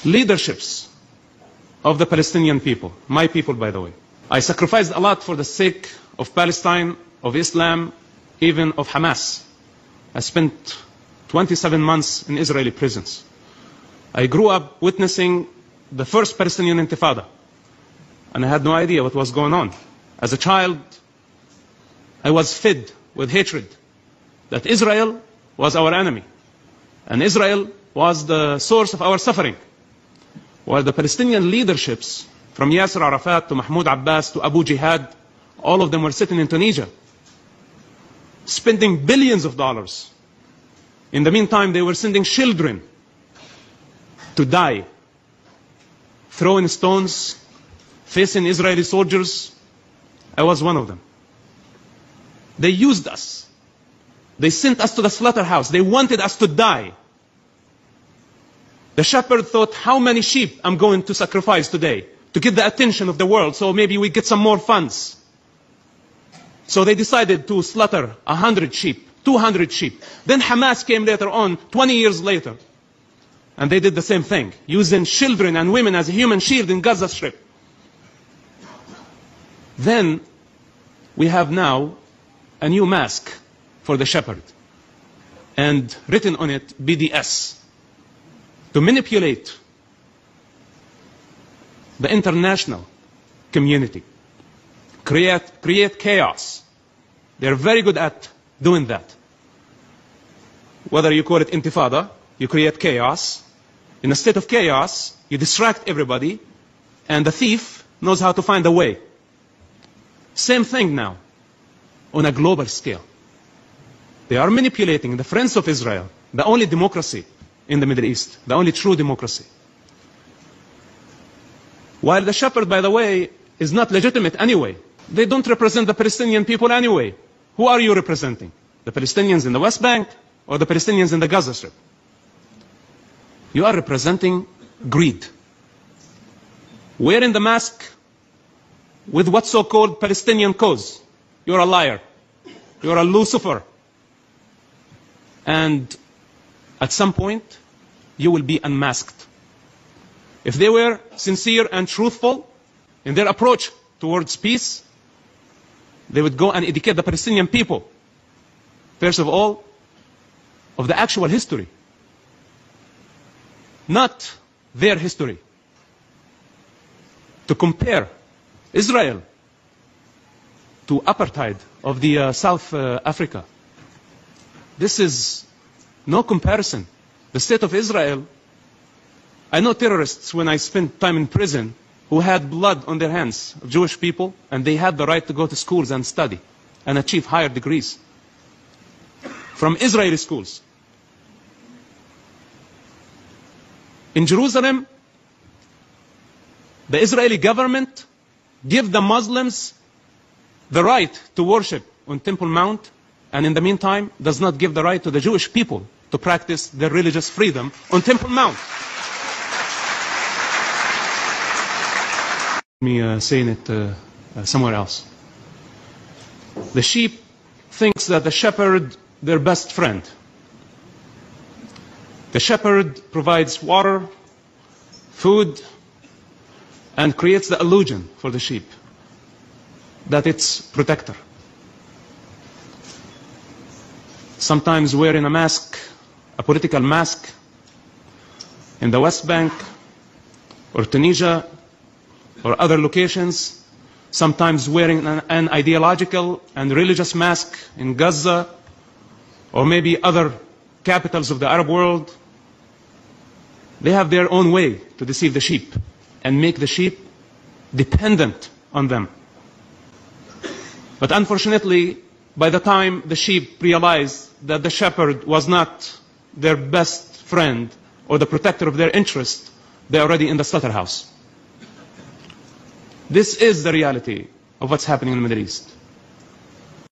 leaderships of the Palestinian people, my people, by the way. I sacrificed a lot for the sake of Palestine, of Islam, even of Hamas. I spent 27 months in Israeli prisons. I grew up witnessing the first Palestinian Intifada, and I had no idea what was going on. As a child, I was fed with hatred that Israel was our enemy, and Israel was the source of our suffering. While the Palestinian leaderships, from Yasser Arafat to Mahmoud Abbas to Abu Jihad, all of them were sitting in Tunisia, spending billions of dollars. In the meantime, they were sending children to die, throwing stones, facing Israeli soldiers. I was one of them. They used us. They sent us to the slaughterhouse. They wanted us to die. The shepherd thought, how many sheep I'm going to sacrifice today to get the attention of the world, so maybe we get some more funds. So they decided to slaughter 100 sheep, 200 sheep. Then Hamas came later on, 20 years later, and they did the same thing, using children and women as a human shield in Gaza Strip. Then we have now a new mask for the shepherd, and written on it, BDS, to manipulate the international community, create chaos. They're very good at doing that. Whether you call it intifada, you create chaos. In a state of chaos, you distract everybody, and the thief knows how to find a way. Same thing now, on a global scale. They are manipulating the friends of Israel, the only democracy in the Middle East, the only true democracy. While the shepherd, by the way, is not legitimate anyway. They don't represent the Palestinian people anyway. Who are you representing? The Palestinians in the West Bank or the Palestinians in the Gaza Strip? You are representing greed. Wearing the mask with what's so-called Palestinian cause. You're a liar. You're a Lucifer. And at some point, you will be unmasked. If they were sincere and truthful in their approach towards peace, they would go and educate the Palestinian people, first of all, of the actual history, not their history. To compare Israel to apartheid of the South Africa. This is no comparison. The state of Israel, I know terrorists when I spent time in prison who had blood on their hands of Jewish people, and they had the right to go to schools and study and achieve higher degrees from Israeli schools. In Jerusalem, the Israeli government gave the Muslims the right to worship on Temple Mount, and in the meantime does not give the right to the Jewish people to practice their religious freedom on Temple Mount. Me saying it somewhere else. The sheep thinks that the shepherd, their best friend. The shepherd provides water, food, and creates the illusion for the sheep that it's protector. Sometimes wearing a mask, a political mask, in the West Bank or Tunisia or other locations, sometimes wearing an ideological and religious mask in Gaza or maybe other capitals of the Arab world. They have their own way to deceive the sheep and make the sheep dependent on them. But unfortunately, by the time the sheep realized that the shepherd was not their best friend or the protector of their interest, they're already in the slaughterhouse. This is the reality of what's happening in the Middle East.